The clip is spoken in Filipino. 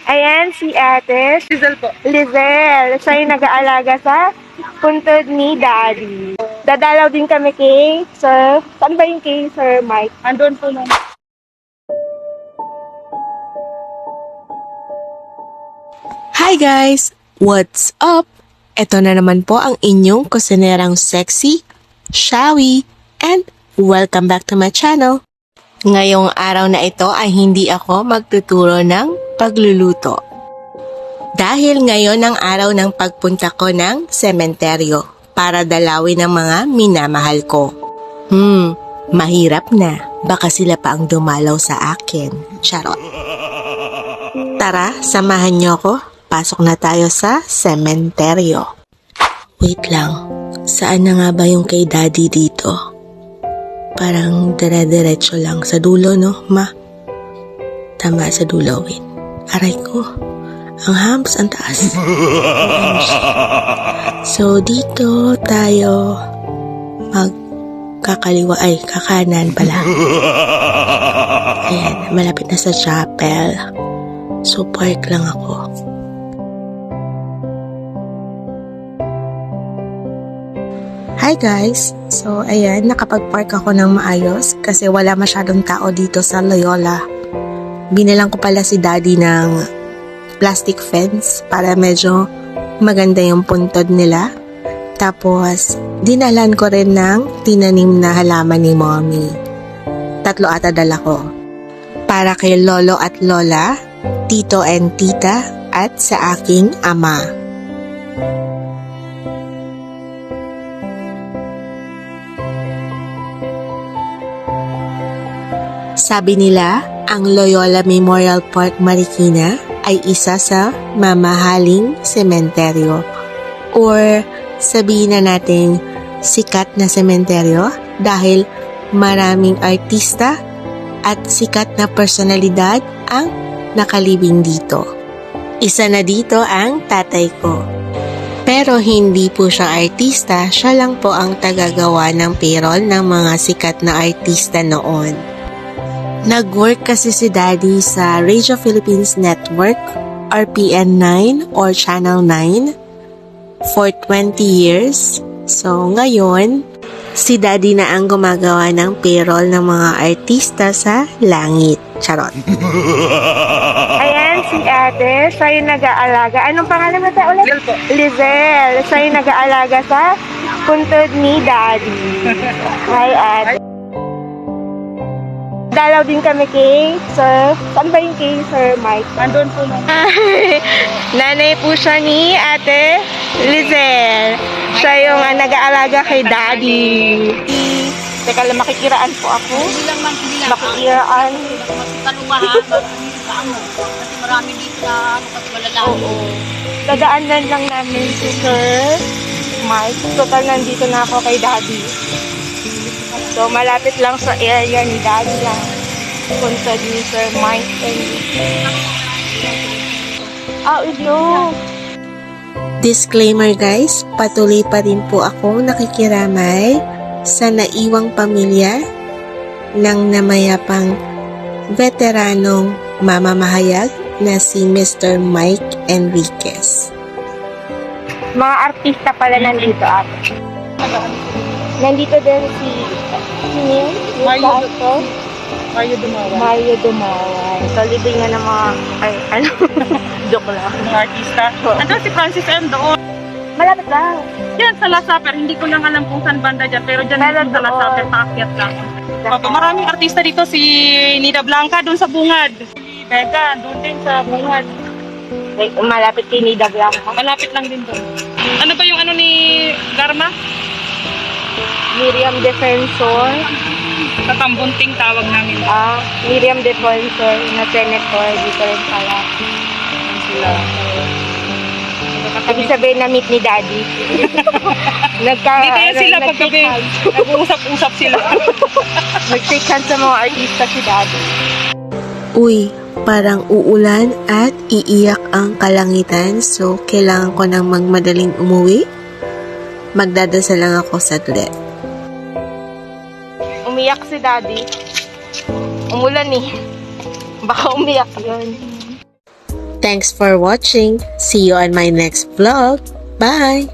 Ayan, si ate. Diesel po. Lizelle. Siya yung nag-aalaga sa puntod ni Daddy. Dadalaw din kami kay Sir. Saan ba yung kay Sir Mike? Andun po nung. Hi guys! What's up? Ito na naman po ang inyong kusinerang sexy, shawi, and welcome back to my channel. Ngayong araw na ito ay hindi ako magtuturo ng pagluluto. Dahil ngayon ang araw ng pagpunta ko ng sementeryo para dalawin ang mga minamahal ko. Mahirap na. Baka sila pa ang dumalaw sa akin. Charot. Tara, samahan niyo ako. Pasok na tayo sa sementeryo. Wait lang. Saan na nga ba yung kay Daddy dito? Parang dire-diretso lang sa dulo, no, ma? Tama, sa dulo. Wait. Aray ko. Ang hams, ang taas. So, dito tayo magkakaliwa. Ay, kakanan pala. Ayan, malapit na sa chapel. So, park lang ako. Hi guys! So, ayan, nakapag-park ako ng maayos kasi wala masyadong tao dito sa Loyola. Binilang ko pala si Daddy ng plastic fence para medyo maganda yung puntod nila. Tapos, dinalan ko rin ng tinanim na halaman ni Mommy. 3 ata dala ko. Para kay Lolo at Lola, Tito and Tita, at sa aking ama. Sabi nila, ang Loyola Memorial Park Marikina ay isa sa mamahaling sementeryo. Or sabihin na natin sikat na sementeryo dahil maraming artista at sikat na personalidad ang nakalibing dito. Isa na dito ang tatay ko. Pero hindi po siya artista, siya lang po ang tagagawa ng payroll ng mga sikat na artista noon. Nag-work kasi si Daddy sa Radio Philippines Network, RPN 9 or Channel 9 for 20 years. So ngayon, si Daddy na ang gumagawa ng payroll ng mga artista sa langit. Charot. Ayan, si ate. Siya yung nag-aalaga. Anong pangalan mo tayo ulit? Diesel po. Lizelle. Siya yung nag-aalaga sa puntod ni Daddy. Hi, ate. Dalaw din kami kay Sir. Saan ba yung kay Sir Mike? Andun po nung. Nanay po siya ni ate Lizelle. Siya yung nag-aalaga kay Daddy. Teka lang, makikiraan po ako. Hindi lang. Makikiraan. Talubahan, kasi marami dito na kasi malalaman. Oo. Dadaanan lang namin si Sir Mike. Total, nandito na ako kay Daddy. So, malapit lang sa area ni Daddy lang. Puntod ni Sir Mike and no. Disclaimer guys, patuloy pa rin po ako nakikiramay sa naiwang pamilya ng namayapang veteranong mamamahayag na si Mr. Mike Enriquez. Mga artista pala nandito ate. Nandito din si Neil, Mayo Dumawan. Mayo Dumawan. So, libing nga ng mga, joke lang. Mga artista. Andun si Francis M. doon. Malapit lang. Yan, sa Lasaper. Hindi ko lang alam kung saan banda dyan. Pero dyan Meron sa doon. Lasaper, paakyat lang. Opo, maraming artista dito. Si Nida Blanca doon sa Bungad. Si Vega doon din sa Bungad. Malapit kay Nida Blanca. Malapit lang din doon. Ano ba yung ano ni Garma? Miriam Defensor. Sa Tambunting tawag namin. Miriam Defensor na senator. Dito rin pala. Yan sila. Ibig sabihin na meet ni Daddy. Dito yan sila paggabi. Nag-uusap-usap sila. Nag-take hands sa mga artista si Daddy. Uy, parang uulan at iiyak ang kalangitan so kailangan ko nang magmadaling umuwi. Magdadasal lang ako saglit. Umiyak si Daddy. Umulan eh. Baka umiyak yun. Thanks for watching. See you on my next vlog. Bye!